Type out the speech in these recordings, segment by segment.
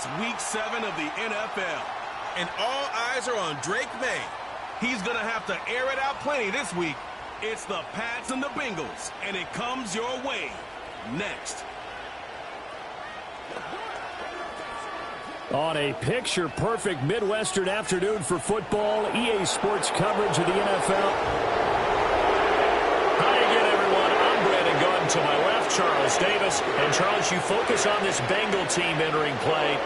It's Week 7 of the NFL, and all eyes are on Drake May. He's going to have to air it out plenty this week. It's the Pats and the Bengals, and it comes your way next. On a picture-perfect Midwestern afternoon for football, EA Sports coverage of the NFL. Hi again, everyone. I'm Brandon Gordon. To my left, Charles Davis. And, Charles, you focus on this Bengal team entering play.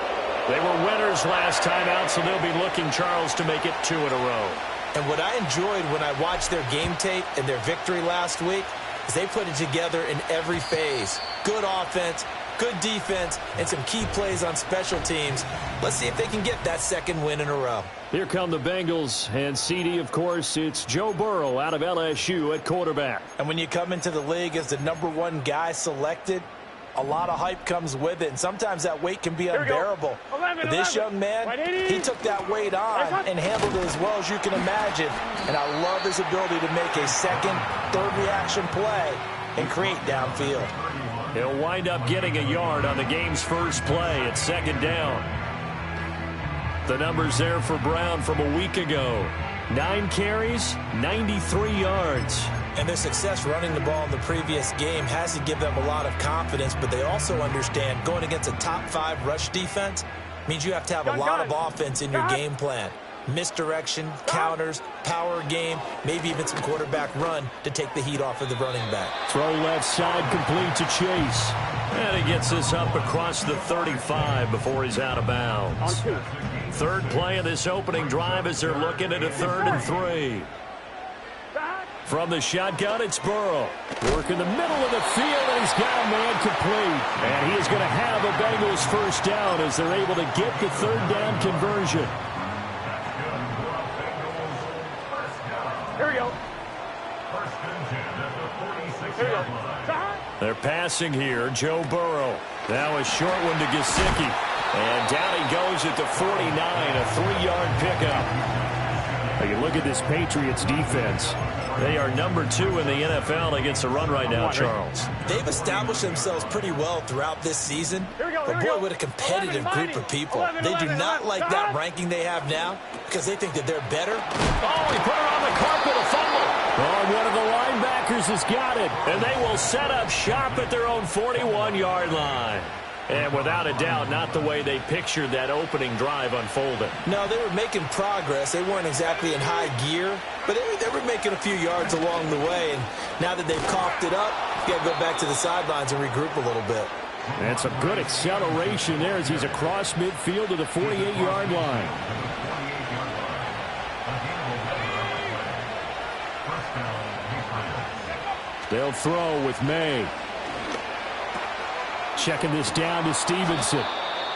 They were winners last time out, so they'll be looking, Charles, to make it 2 in a row. And what I enjoyed when I watched their game tape and their victory last week is they put it together in every phase. Good offense, good defense, and some key plays on special teams. Let's see if they can get that second win in a row. Here come the Bengals, and CD, of course, it's Joe Burrow out of LSU at quarterback. And when you come into the league as the #1 guy selected, a lot of hype comes with it, and sometimes that weight can be unbearable. But this young man, he took that weight on and handled it as well as you can imagine. And I love his ability to make a second, third reaction play and create downfield. He'll wind up getting a yard on the game's first play at second down. The numbers there for Brown from a week ago. 9 carries, 93 yards. And their success running the ball in the previous game has to give them a lot of confidence, but they also understand going against a top 5 rush defense means you have to have a lot of offense in your game plan. Misdirection, counters, power game, maybe even some quarterback run to take the heat off of the running back. Throw left side complete to Chase. And he gets this up across the 35 before he's out of bounds. Third play of this opening drive as they're looking at a 3rd and 3. From the shotgun, it's Burrow. Working the middle of the field, and he's got a man complete. And he is going to have a Bengals first down as they're able to get the 3rd down conversion. Here we go. Here we go. They're passing here. Joe Burrow. Now a short one to Gesicki. And down he goes at the 49, a 3-yard pickup. Now you look at this Patriots defense. They are #2 in the NFL against the run right now, Charles. They've established themselves pretty well throughout this season. But boy, what a competitive group of people. They do not like that ranking they have now because they think that they're better. Oh, he put it on the carpet, a fumble. Oh, one of the linebackers has got it. And they will set up shop at their own 41-yard line. And without a doubt, not the way they pictured that opening drive unfolding. No, they were making progress. They weren't exactly in high gear, but they were making a few yards along the way. And now that they've coughed it up, you got to go back to the sidelines and regroup a little bit. And some good acceleration there as he's across midfield to the 48-yard line. They'll throw with May. Checking this down to Stevenson.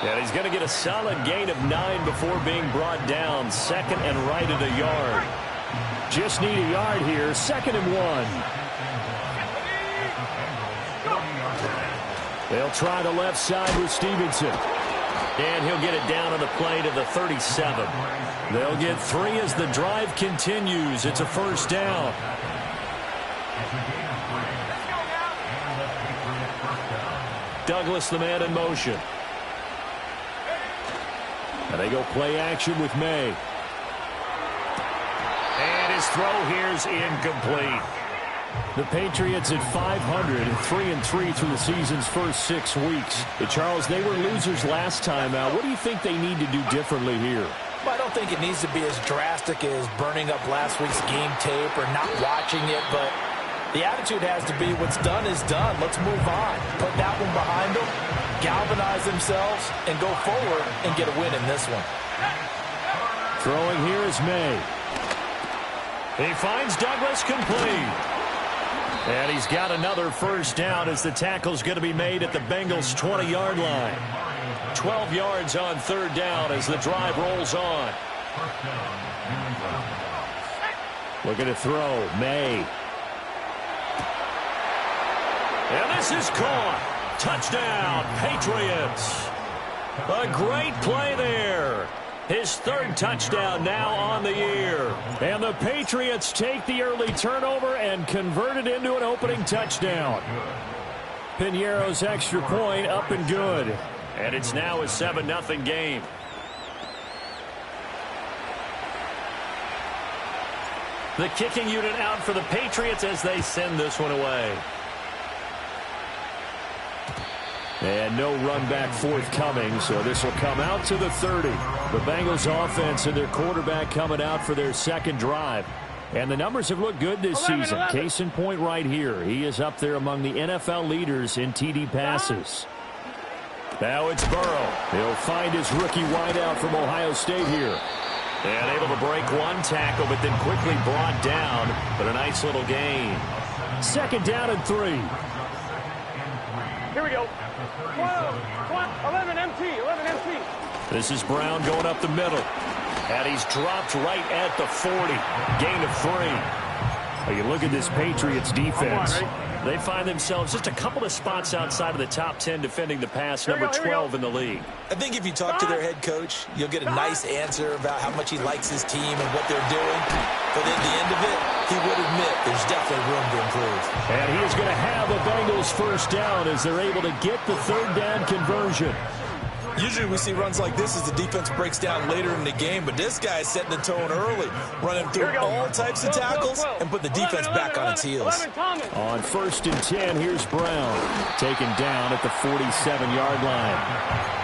And he's going to get a solid gain of 9 before being brought down. 2nd and right at a yard. Just need a yard here. 2nd and 1. They'll try the left side with Stevenson. And he'll get it down on the play to the 37. They'll get 3 as the drive continues. It's a first down. Douglas, the man in motion. And they go play action with May. And his throw here's incomplete. The Patriots at 500 and 3-3 through the season's first 6 weeks. But Charles, they were losers last time out. What do you think they need to do differently here? Well, I don't think it needs to be as drastic as burning up last week's game tape or not watching it, but the attitude has to be what's done is done. Let's move on. Put that one behind them, galvanize themselves, and go forward and get a win in this one. Throwing here is May. He finds Douglas complete. And he's got another first down as the tackle's going to be made at the Bengals' 20-yard line. 12 yards on 3rd down as the drive rolls on. Looking to throw, May. And this is caught. Touchdown, Patriots. A great play there. His 3rd touchdown now on the year. And the Patriots take the early turnover and convert it into an opening touchdown. Piñeiro's extra point up and good. And it's now a 7-0 game. The kicking unit out for the Patriots as they send this one away. And no run back forthcoming, so this will come out to the 30. The Bengals offense and their quarterback coming out for their second drive. And the numbers have looked good this season. Case in point right here. He is up there among the NFL leaders in TD passes. Now it's Burrow. He'll find his rookie wideout from Ohio State here. And able to break one tackle, but then quickly brought down. But a nice little gain. Second down and 3. Here we go. 11 MT, 11 MT. This is Brown going up the middle. And he's dropped right at the 40. Gain of 3. Well, you look at this Patriots defense. They find themselves just a couple of spots outside of the top 10 defending the pass, number 12 in the league. I think if you talk to their head coach, you'll get a nice answer about how much he likes his team and what they're doing. But at the end of it, he would admit there's definitely room to improve. And he is going to have a Bengals first down as they're able to get the third down conversion. Usually we see runs like this as the defense breaks down later in the game, but this guy is setting the tone early, running through all types of tackles and put the defense back on its heels. On 1st and 10, here's Brown, taken down at the 47-yard line.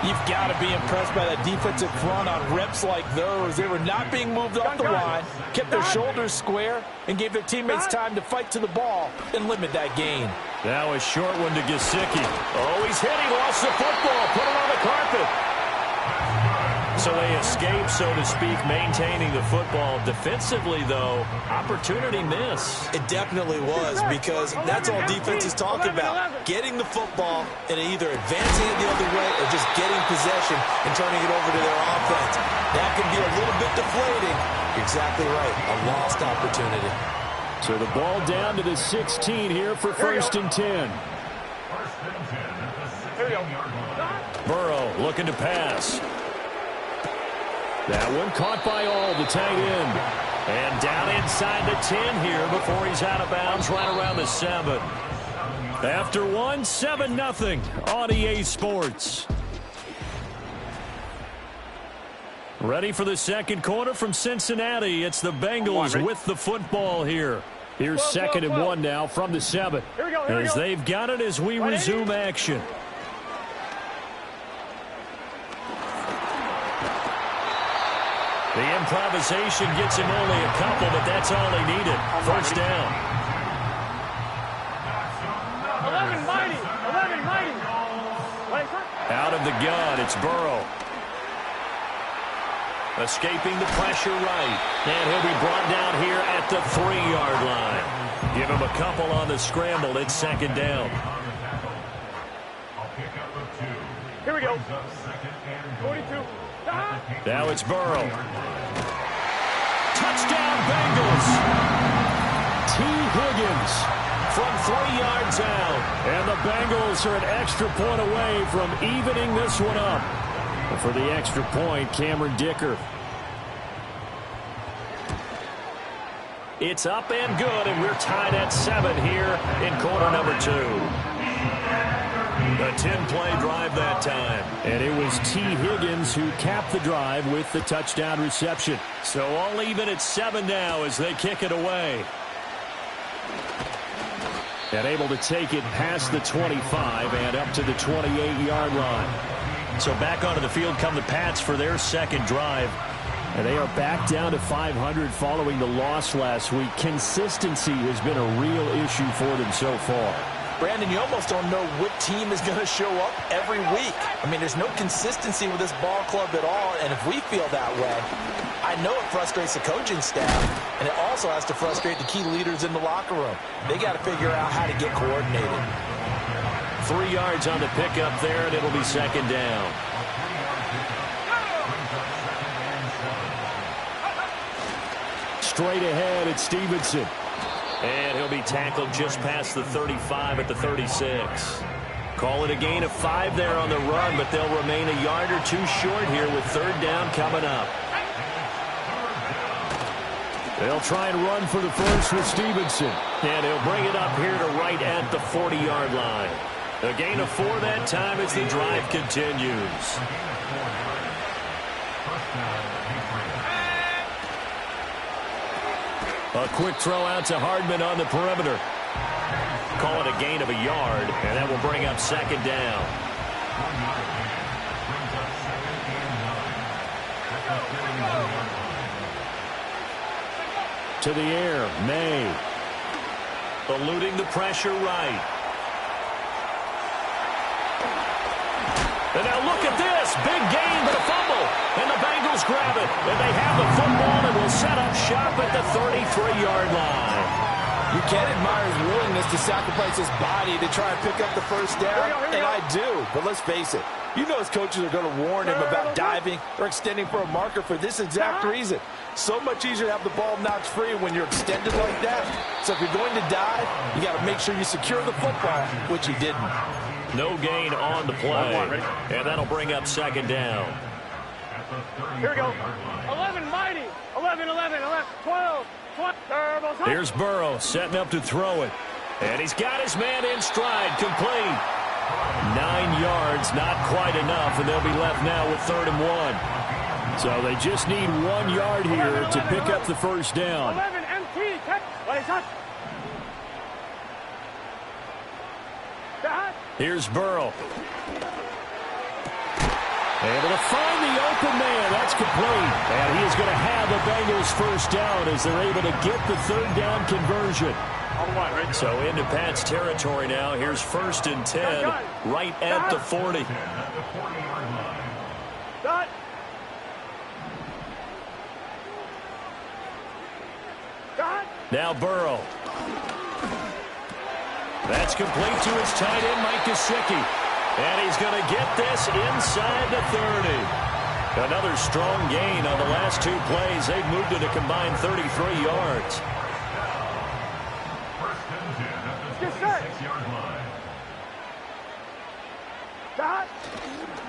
You've got to be impressed by that defensive front on reps like those. They were not being moved off the line, kept their shoulders square, and gave their teammates time to fight to the ball and limit that gain. Now a short one to Gesicki. Oh, he's hit. He lost the football. Put it on the carpet. So they escape, so to speak, maintaining the football. Defensively, though, opportunity miss. It definitely was, because that's all defense is talking about. Getting the football and either advancing it the other way or just getting possession and turning it over to their offense. That can be a little bit deflating. You're exactly right. A lost opportunity. So the ball down to the 16 here for 1st and 10. Burrow looking to pass. That one caught by all, the tight end. And down inside the 10 here before he's out of bounds right around the 7. After 7-0 on EA Sports. Ready for the second quarter from Cincinnati. It's the Bengals with the football here. Here's 2nd and 1 now from the 7. As they've got it as we resume action. The improvisation gets him only a couple, but that's all he needed. First down. 11 mighty. Out of the gun, it's Burrow. Escaping the pressure right. And he'll be brought down here at the 3-yard line. Give him a couple on the scramble. It's 2nd down. Here we go. 42. Now it's Burrow. Touchdown Bengals. T. Higgins from 3 yards out. And the Bengals are an extra point away from evening this one up. And for the extra point, Cameron Dicker. It's up and good, and we're tied at 7 here in quarter number 2. A 10-play drive that time. And it was T. Higgins who capped the drive with the touchdown reception. So all even at 7 now as they kick it away. And able to take it past the 25 and up to the 28-yard line. So back onto the field come the Pats for their second drive. And they are back down to 500 following the loss last week. Consistency has been a real issue for them so far. Brandon, you almost don't know what team is going to show up every week. I mean, there's no consistency with this ball club at all, and if we feel that way, I know it frustrates the coaching staff, and it also has to frustrate the key leaders in the locker room. They got to figure out how to get coordinated. 3 yards on the pickup there, and it'll be 2nd down. Straight ahead, it's Stevenson. And he'll be tackled just past the 35 at the 36. Call it a gain of 5 there on the run, but they'll remain a yard or 2 short here with 3rd down coming up. They'll try and run for the first with Stevenson. And he'll bring it up here to right at the 40-yard line. A gain of 4 that time as the drive continues. A quick throw out to Hardman on the perimeter. Call it a gain of a yard, and that will bring up second down. To the air, May. Eluding the pressure right. And now look at this. Big gain, but a fumble. And the Bengals grab it. And they have the football and will set up shop at the 33-yard line. You can't admire his willingness to sacrifice his body to try and pick up the first down, and I do. But let's face it, you know his coaches are going to warn him about diving or extending for a marker for this exact reason. So much easier to have the ball knocked free when you're extended like that. So if you're going to dive, you got to make sure you secure the football, which he didn't. No gain on the play, and that'll bring up second down. Here we go. 11, mighty. 11, 12. Here's Burrow setting up to throw it. And he's got his man in stride, complete. 9 yards, not quite enough, and they'll be left now with 3rd and 1. So they just need 1 yard here to pick up the first down. 11, MT, catch. What is that? Here's Burrow. Able to find the open man. That's complete. And he is going to have the Bengals first down as they're able to get the 3rd down conversion. So into Pat's territory now. Here's 1st and 10 right at the 40. Now Burrow. That's complete to his tight end, Mike Gesicki. And he's going to get this inside the 30. Another strong gain on the last 2 plays. They've moved it a combined 33 yards.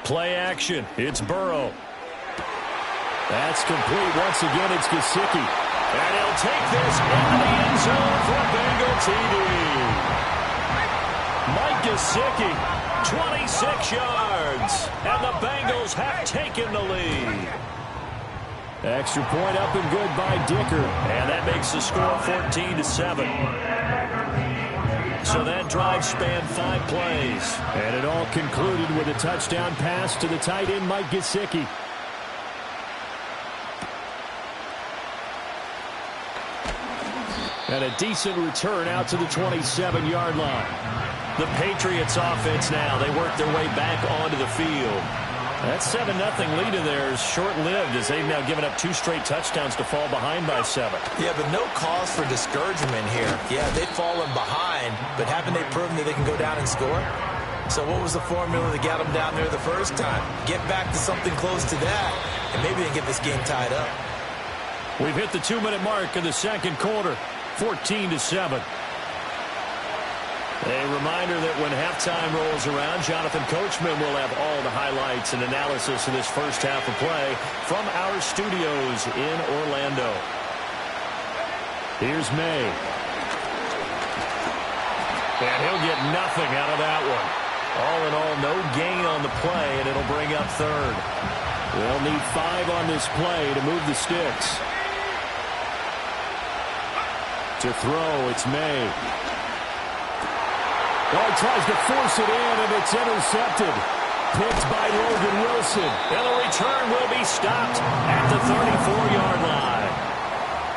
Play action. It's Burrow. That's complete. Once again, it's Gesicki. And he'll take this into the end zone for a Bengal TD. Mike Gesicki, 26 yards. And the Bengals have taken the lead. Extra point up and good by Dicker. And that makes the score 14-7. So that drive spanned 5 plays. And it all concluded with a touchdown pass to the tight end, Mike Gesicki. And a decent return out to the 27-yard line. The Patriots offense now, they work their way back onto the field. That 7-0 lead in there is short-lived as they've now given up 2 straight touchdowns to fall behind by 7. Yeah, but no cause for discouragement here. Yeah, they've fallen behind, but haven't they proven that they can go down and score? So what was the formula that got them down there the first time? Get back to something close to that, and maybe they get this game tied up. We've hit the 2-minute mark in the second quarter, 14-7. A reminder that when halftime rolls around, Jonathan Coachman will have all the highlights and analysis of this first half of play from our studios in Orlando. Here's May. And he'll get nothing out of that one. All in all, no gain on the play, and it'll bring up 3rd. They'll need 5 on this play to move the sticks. To throw, it's May. Oh, tries to force it in, and it's intercepted. Picked by Logan Wilson. And the return will be stopped at the 34-yard line.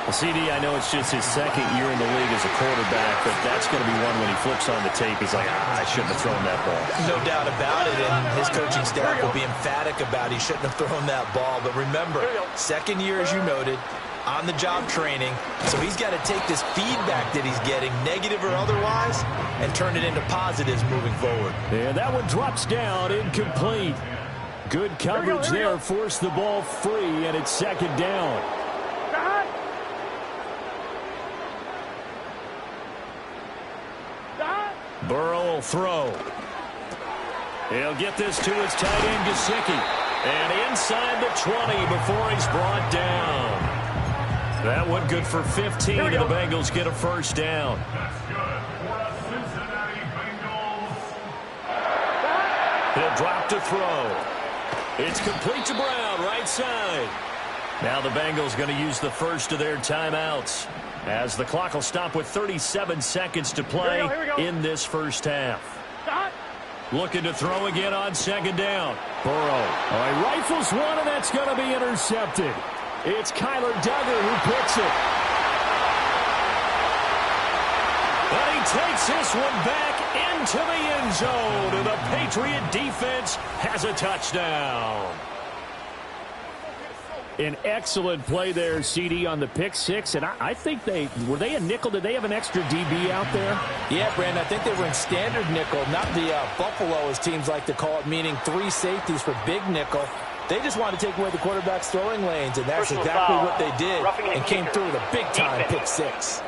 Well, CD, I know it's just his 2nd year in the league as a quarterback, but that's going to be one when he flips on the tape. He's like, I shouldn't have thrown that ball. No doubt about it, and his coaching staff will be emphatic about he shouldn't have thrown that ball. But remember, 2nd year, as you noted, on-the-job training, so he's got to take this feedback that he's getting, negative or otherwise, and turn it into positives moving forward. And that one drops down, incomplete. Good coverage there, forced the ball free, and it's 2nd down. Burrow will throw. He'll get this to his tight end, Gesicki. And inside the 20 before he's brought down. That one good for 15, and the Bengals get a first down. He'll drop to throw. It's complete to Brown, right side. Now the Bengals going to use the first of their timeouts, as the clock will stop with 37 seconds to play in this first half. Looking to throw again on second down. Burrow. He rifles one, and that's going to be intercepted. It's Kyler Duggar who picks it. And he takes this one back into the end zone, and the Patriot defense has a touchdown. An excellent play there, CD, on the pick six. And I think were they a nickel? Did they have an extra DB out there? Yeah, Brandon, I think they were in standard nickel, not the Buffalo, as teams like to call it, meaning 3 safeties for big nickel. They just wanted to take away the quarterback's throwing lanes, and that's exactly what they did, and came through with a big-time pick six.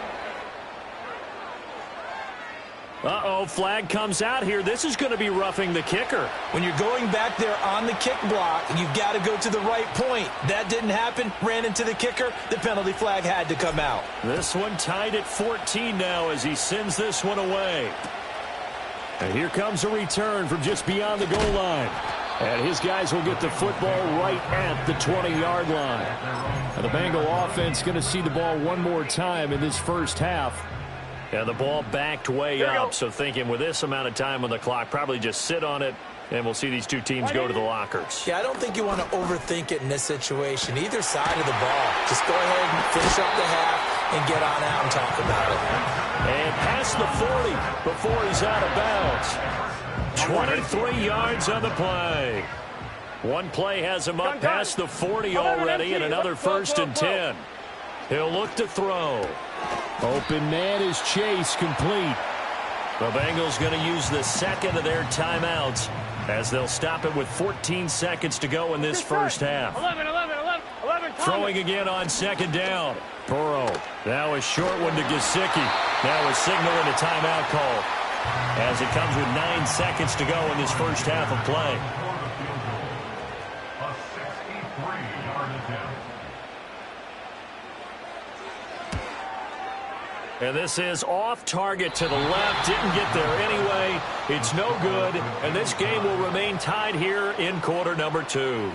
Uh-oh, flag comes out here. This is going to be roughing the kicker. When you're going back there on the kick block, you've got to go to the right point. That didn't happen. Ran into the kicker. The penalty flag had to come out. This one tied at 14 now as he sends this one away. And here comes a return from just beyond the goal line. And his guys will get the football right at the 20-yard line. And the Bengal offense going to see the ball one more time in this first half. And the ball backed way up, so thinking with this amount of time on the clock, probably just sit on it, and we'll see these two teams go to the lockers. Yeah, I don't think you want to overthink it in this situation, either side of the ball. Just go ahead and finish up the half and get on out and talk about it. And past the 40 before he's out of bounds. 23 yards on the play. One play has him up past the 40 already, and another first and 10. He'll look to throw. Open man is Chase, complete. The Bengals going to use the second of their timeouts as they'll stop it with 14 seconds to go in this first half. 11. Throwing again on second down. Burrow. Now a short one to Gesicki. Now a signal and a timeout call as it comes with 9 seconds to go in this first half of play. And this is off target to the left. Didn't get there anyway. It's no good. And this game will remain tied here in quarter number 2.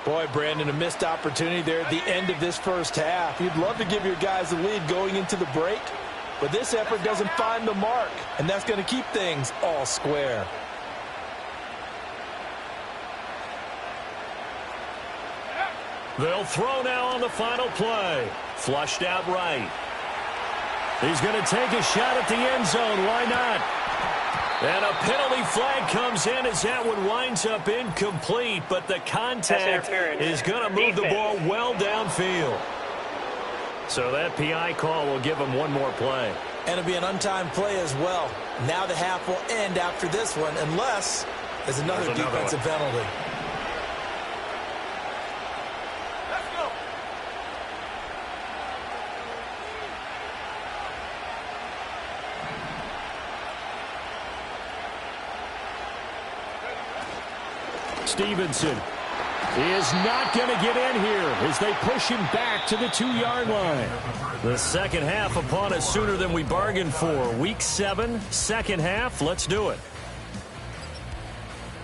Boy, Brandon, a missed opportunity there at the end of this first half. You'd love to give your guys the lead going into the break, but this effort doesn't find the mark, and that's going to keep things all square. They'll throw now on the final play. Flushed out right. He's going to take a shot at the end zone. Why not? And a penalty flag comes in as that one winds up incomplete, but the contact is going to move the ball well downfield. So that PI call will give him one more play. And it'll be an untimed play as well. Now the half will end after this one, unless there's another defensive penalty. Stevenson is not going to get in here as they push him back to the 2-yard line. The second half upon us sooner than we bargained for. Week 7, second half. Let's do it.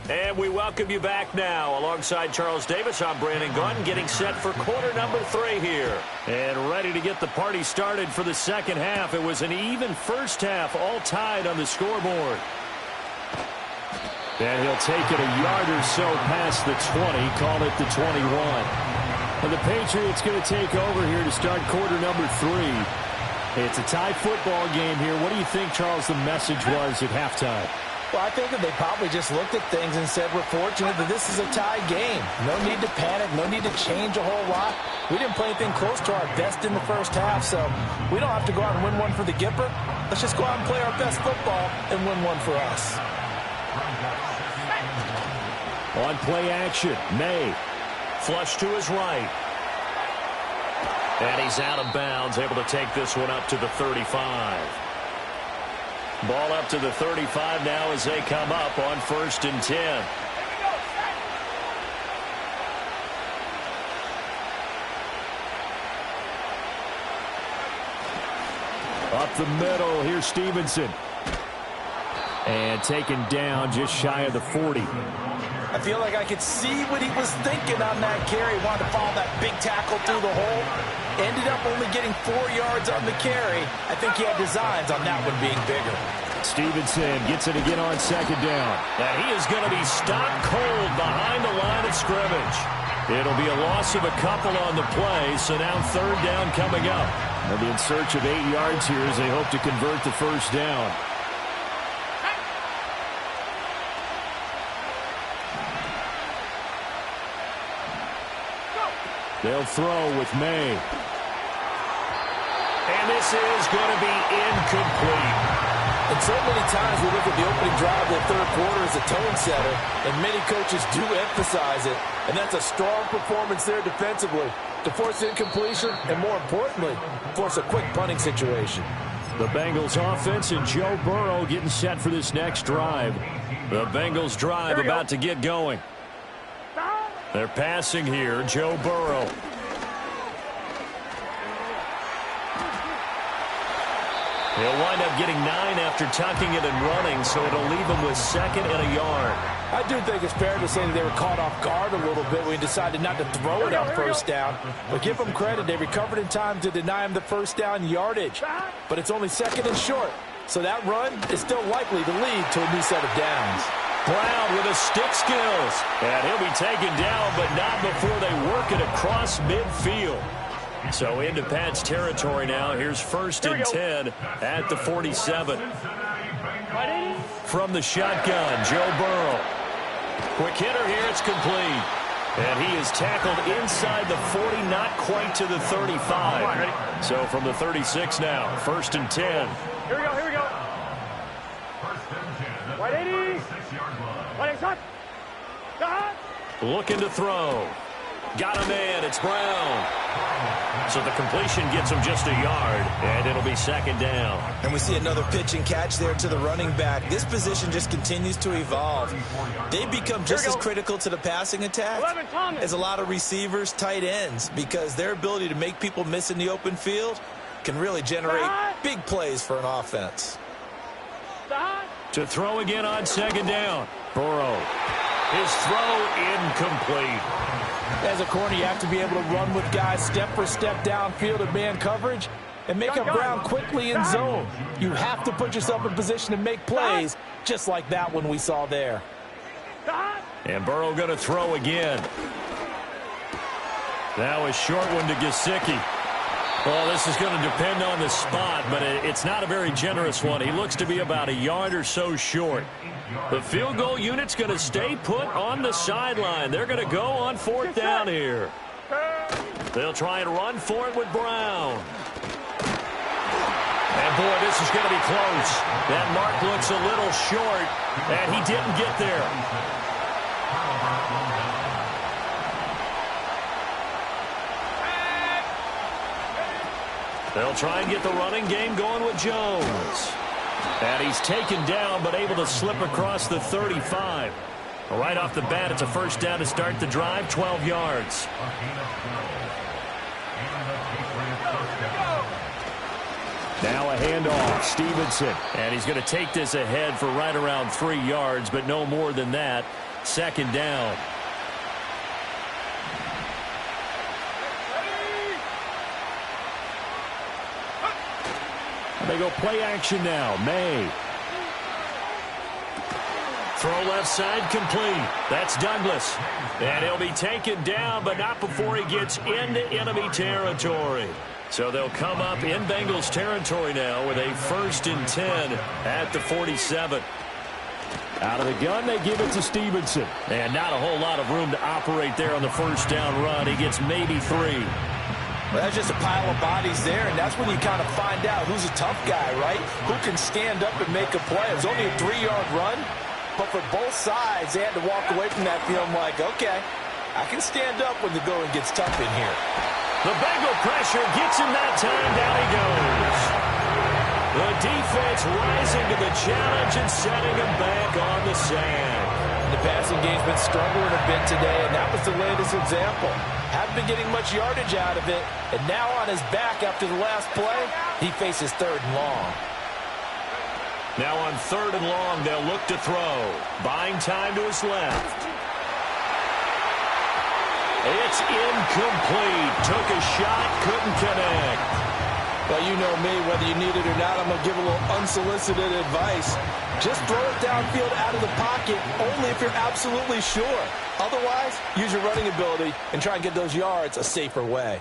And we welcome you back now. Alongside Charles Davis, I'm Brandon Gunn, getting set for quarter number 3 here. And ready to get the party started for the second half. It was an even first half, all tied on the scoreboard. And he'll take it a yard or so past the 20, call it the 21. And the Patriots going to take over here to start quarter number 3. It's a tie football game here. What do you think, Charles, the message was at halftime? Well, I think that they probably just looked at things and said, we're fortunate that this is a tie game. No need to panic, no need to change a whole lot. We didn't play anything close to our best in the first half, so we don't have to go out and win one for the Gipper. Let's just go out and play our best football and win one for us. On play action, May. Flush to his right. And he's out of bounds, able to take this one up to the 35. Ball up to the 35 now as they come up on 1st and 10. Up the middle, here's Stevenson. And taken down just shy of the 40. I feel like I could see what he was thinking on that carry. Wanted to follow that big tackle through the hole. Ended up only getting 4 yards on the carry. I think he had designs on that one being bigger. Stevenson gets it again on second down. And he is going to be stopped cold behind the line of scrimmage. It'll be a loss of a couple on the play, so now third down coming up. They'll be in search of 8 yards here as they hope to convert the first down. They'll throw with May. And this is going to be incomplete. And so many times we look at the opening drive of the third quarter as a tone setter, and many coaches do emphasize it. And that's a strong performance there defensively to force incompletion and, more importantly, force a quick punting situation. The Bengals offense and Joe Burrow getting set for this next drive. The Bengals drive about to get going. They're passing here, Joe Burrow. He'll wind up getting 9 after tucking it and running, so it'll leave him with 2nd and a yard. I do think it's fair to say that they were caught off guard a little bit when he decided not to throw it on first down. But give them credit, they recovered in time to deny him the first down yardage. But it's only 2nd and short, so that run is still likely to lead to a new set of downs. Brown with his stick skills. And he'll be taken down, but not before they work it across midfield. So into Pat's territory now. Here's 1st and 10 at the 47. From the shotgun, Joe Burrow. Quick hitter here, it's complete. And he is tackled inside the 40, not quite to the 35. So from the 36 now, 1st and 10. Here we go, here we go. Wide 80. Wide shot. Shot. Looking to throw. Got a man, it's Brown. So the completion gets him just a yard, and it'll be 2nd down. And we see another pitch and catch there to the running back. This position just continues to evolve. They become just as critical to the passing attack as a lot of receivers, tight ends, because their ability to make people miss in the open field can really generate big plays for an offense. To throw again on 2nd down. Burrow. His throw incomplete. As a corner, you have to be able to run with guys step for step downfield in man coverage and make up ground quickly in zone. You have to put yourself in position to make plays, just like that one we saw there. And Burrow going to throw again. Now a short one to Gesicki. Well, this is going to depend on the spot, but it's not a very generous one. He looks to be about a yard or so short. The field goal unit's going to stay put on the sideline. They're going to go on 4th down here. They'll try and run for it with Brown. And, boy, this is going to be close. That mark looks a little short, and he didn't get there. They'll try and get the running game going with Jones. And he's taken down, but able to slip across the 35. Right off the bat, it's a 1st down to start the drive, 12 yards. Now a handoff, Stevenson. And he's going to take this ahead for right around 3 yards, but no more than that. 2nd down. They go play action now. May. Throw left side complete. That's Douglas. And he'll be taken down, but not before he gets into enemy territory. So they'll come up in Bengals territory now with a 1st and 10 at the 47. Out of the gun, they give it to Stevenson. And not a whole lot of room to operate there on the 1st down run. He gets maybe 3. Well, that's just a pile of bodies there, and that's when you kind of find out who's a tough guy, right? Who can stand up and make a play. It was only a 3-yard run, but for both sides, they had to walk away from that feeling like, okay, I can stand up when the going gets tough in here. The Bengal pressure gets him that time. Down he goes. The defense rising to the challenge and setting him back on the sack. The passing game's been struggling a bit today, and that was the latest example. Haven't been getting much yardage out of it, and now on his back after the last play, he faces 3rd and long. Now on 3rd and long, they'll look to throw. Buying time to his left. It's incomplete. Took a shot, couldn't connect. Well, you know me, whether you need it or not, I'm going to give a little unsolicited advice. Just throw it downfield out of the pocket, only if you're absolutely sure. Otherwise, use your running ability and try and get those yards a safer way.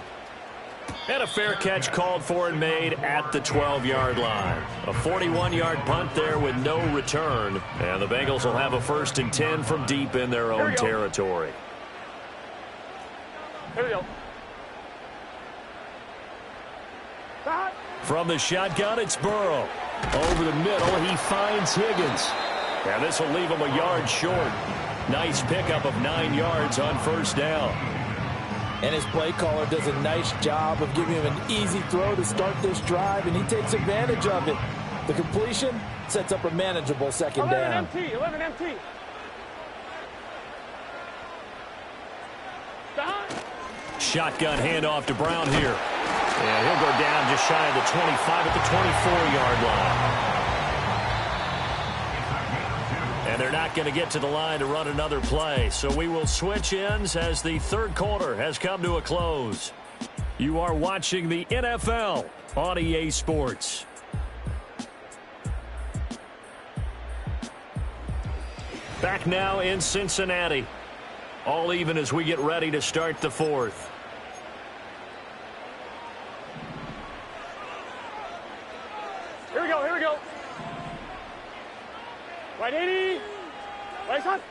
And a fair catch called for and made at the 12-yard line. A 41-yard punt there with no return. And the Bengals will have a 1st and 10 from deep in their own territory. Here we go. From the shotgun, it's Burrow. Over the middle, he finds Higgins. And this will leave him a yard short. Nice pickup of 9 yards on 1st down. And his play caller does a nice job of giving him an easy throw to start this drive, and he takes advantage of it. The completion sets up a manageable 2nd down. 11 MT. Shotgun handoff to Brown here. And he'll go down just shy of the 25 at the 24-yard line. And they're not going to get to the line to run another play. So we will switch ends as the 3rd quarter has come to a close. You are watching the NFL on EA Sports. Back now in Cincinnati. All even as we get ready to start the 4th. Here we go, here we go. Right 80. Right side.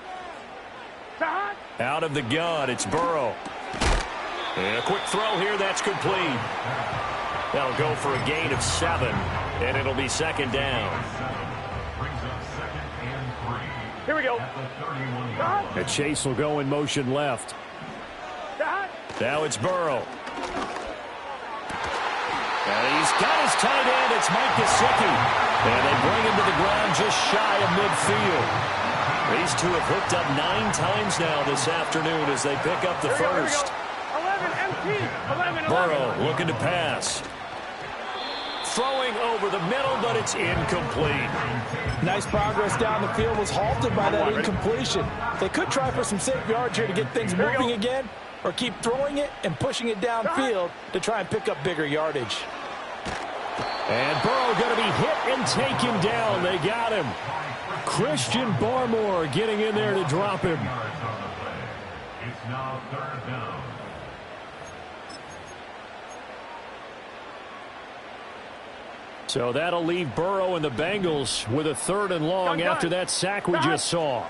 Shot. Out of the gun, it's Burrow. And a quick throw here, that's complete. That'll go for a gain of 7, and it'll be 2nd down. Here we go. And Chase will go in motion left. Now it's Burrow. And he's got his tight end. It's Mike Gesicki. And they bring him to the ground just shy of midfield. These two have hooked up 9 times now this afternoon as they pick up the first. 11 MT. 11. Burrow looking to pass. Throwing over the middle, but it's incomplete. Nice progress down the field, was halted by that incompletion. They could try for some safe yards here to get things moving again, or keep throwing it and pushing it downfield to try and pick up bigger yardage. And Burrow going to be hit and taken down. They got him. Christian Barmore getting in there to drop him. It's now 3rd down. So that'll leave Burrow and the Bengals with a 3rd and long after that sack we just saw.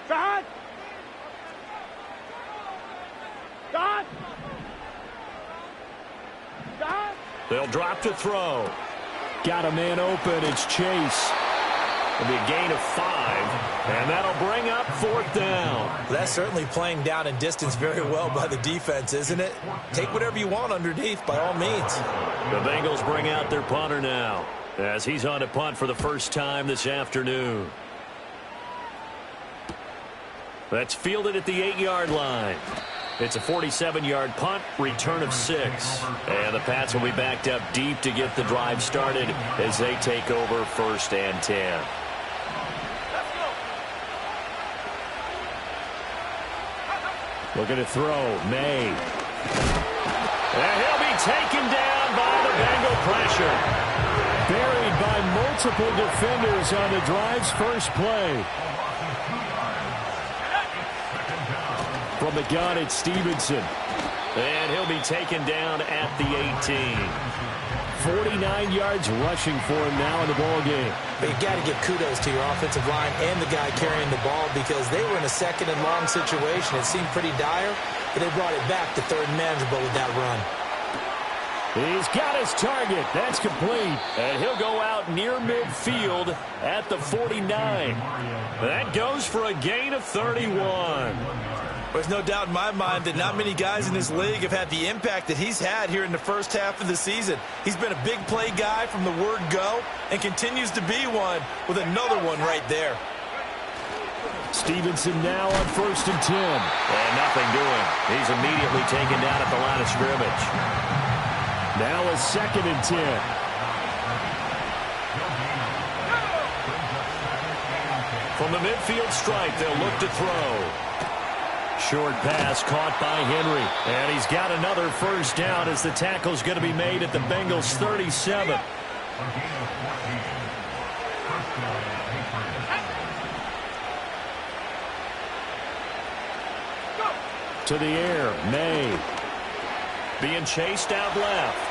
God. God. God. They'll drop to throw. Got a man open. It's Chase. It'll be a gain of 5, and that'll bring up 4th down. That's certainly playing down in distance very well by the defense, isn't it? Take whatever you want underneath, by all means. The Bengals bring out their punter now, as he's on to punt for the first time this afternoon. That's fielded at the 8-yard line. It's a 47-yard punt, return of 6. And the Pats will be backed up deep to get the drive started as they take over 1st and 10. Looking to throw. May. And he'll be taken down by the Bengal pressure. Buried by multiple defenders on the drive's first play. From the gun, it's Stevenson. And he'll be taken down at the 18. 49 yards rushing for him now in the ball game. But you got to give kudos to your offensive line and the guy carrying the ball, because they were in a 2nd and long situation. It seemed pretty dire, but they brought it back to 3rd and manageable with that run. He's got his target. That's complete. And he'll go out near midfield at the 49. That goes for a gain of 31. There's no doubt in my mind that not many guys in this league have had the impact that he's had here in the first half of the season. He's been a big play guy from the word go and continues to be one with another one right there. Stevenson now on 1st and 10. And nothing doing. He's immediately taken down at the line of scrimmage. Now a 2nd and 10. From the midfield stripe, they'll look to throw. Short pass caught by Henry. And he's got another first down as the tackle's going to be made at the Bengals 37. To the air, May. Being chased out left.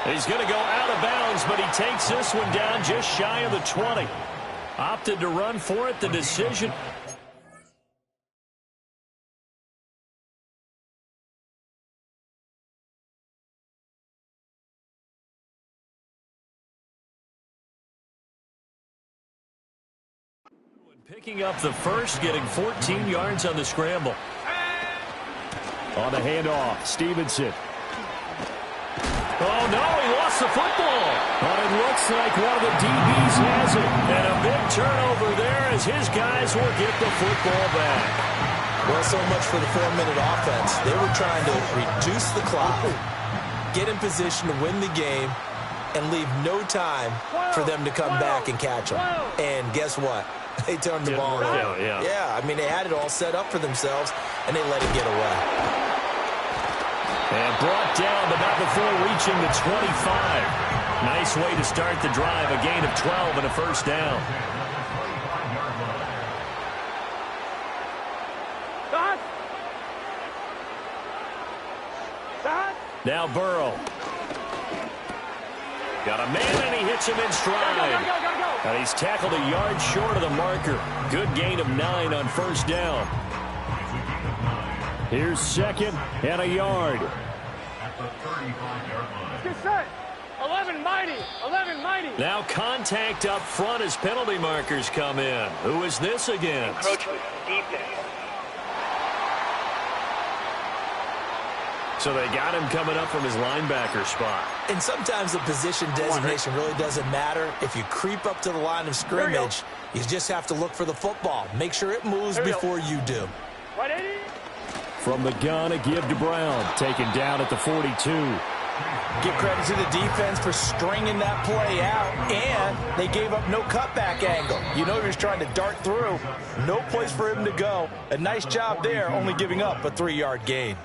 He's going to go out of bounds, but he takes this one down just shy of the 20. Opted to run for it, the decision. Picking up the first, getting 14 yards on the scramble. On the handoff, Stevenson. Oh, no, he lost the football. But it looks like one of the DBs has it. And a big turnover there as his guys will get the football back. Well, so much for the 4-minute offense. They were trying to reduce the clock, get in position to win the game, and leave no time for them to come back and catch them. And guess what? They turned the ball over. Yeah, I mean, they had it all set up for themselves, and they let it get away. And brought down, but not before reaching the 25. Nice way to start the drive. A gain of 12 and a first down. Now Burrow. Got a man, and he hits him in stride. And he's tackled a yard short of the marker. Good gain of 9 on first down. Here's second and a yard. Get set. 11 mighty. 11 mighty. Now contact up front as penalty markers come in. Who is this against? Encroachment. Defense. So they got him coming up from his linebacker spot. And sometimes the position designation really doesn't matter. If you creep up to the line of scrimmage, you just have to look for the football. Make sure it moves before you do. From the gun, a give to Brown. Taken down at the 42. Give credit to the defense for stringing that play out, and they gave up no cutback angle. You know, you're just trying to dart through. No place for him to go. A nice job there, only giving up a 3-yard gain.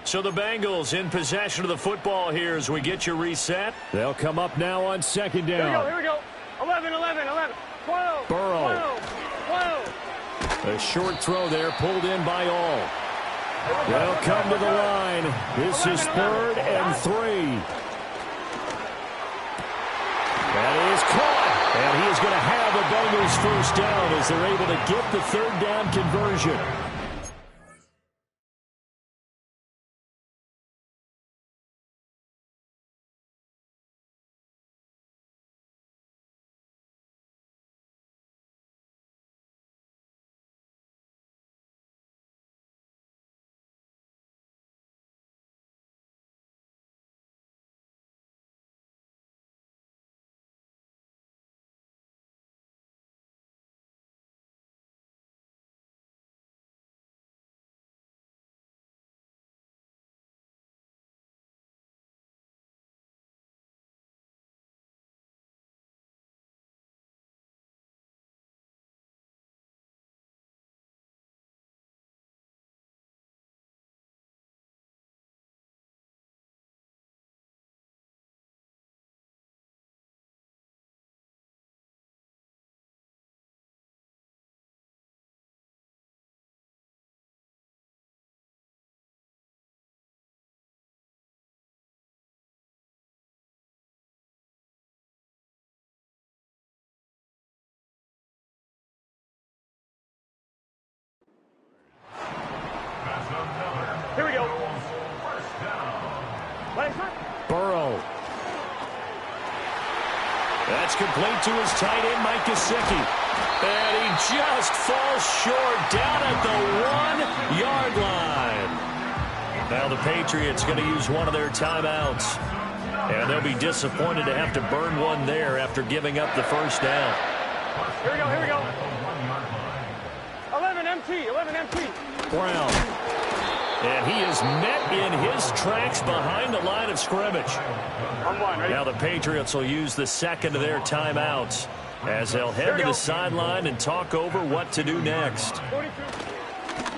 So the Bengals in possession of the football here as we get you reset. They'll come up now on second down. Here we go. 11, 11, 11, 12. Burrow. 12. A short throw there, pulled in by all. They'll come to the line. This is 3rd and 3. That is caught. And he is going to have the Bengals first down as they're able to get the 3rd down conversion. Here we go. Burrow. That's complete to his tight end, Mike Gesicki. And he just falls short down at the 1-yard line. Now the Patriots going to use one of their timeouts. And they'll be disappointed to have to burn one there after giving up the first down. Here we go, here we go. 11 MT, 11 MT. Brown. And he is met in his tracks behind the line of scrimmage. On one, ready? Now the Patriots will use the second of their timeouts. as they'll head to the sideline and talk over what to do next.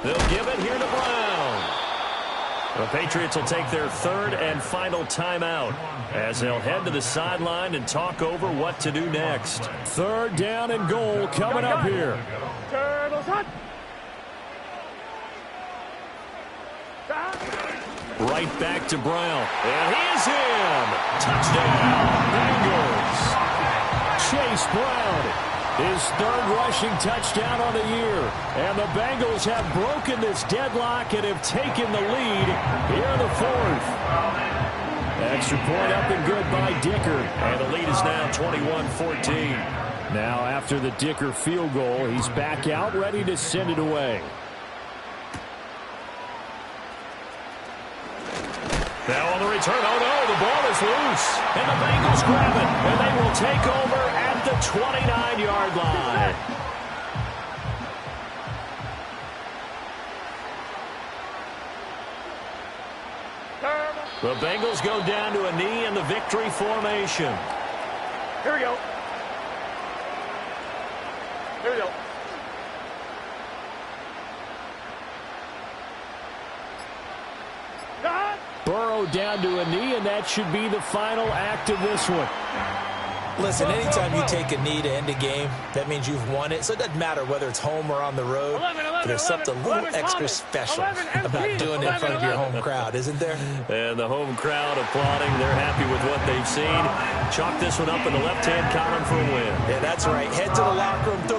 They'll give it here to Brown. The Patriots will take their third and final timeout as they'll head to the sideline and talk over what to do next. Third down and goal coming up here. Turtles hot. Right back to Brown. And he is in. Touchdown, Bengals. Chase Brown, his third rushing touchdown on the year. And the Bengals have broken this deadlock and have taken the lead here in the fourth. Extra point up and good by Dicker. And the lead is now 21-14. Now after the Dicker field goal, he's back out ready to send it away. Now on the return, oh no, the ball is loose. And the Bengals grab it, and they will take over at the 29-yard line. The Bengals go down to a knee in the victory formation. Here we go. Here we go. Burrow down to a knee, and that should be the final act of this one. Listen, anytime you take a knee to end a game, that means you've won it. So it doesn't matter whether it's home or on the road. But there's something a little extra special about doing it in front of your home crowd, isn't there? And the home crowd applauding. They're happy with what they've seen. Chalk this one up in the left-hand column for a win. Yeah, that's right. Head to the locker room. Throw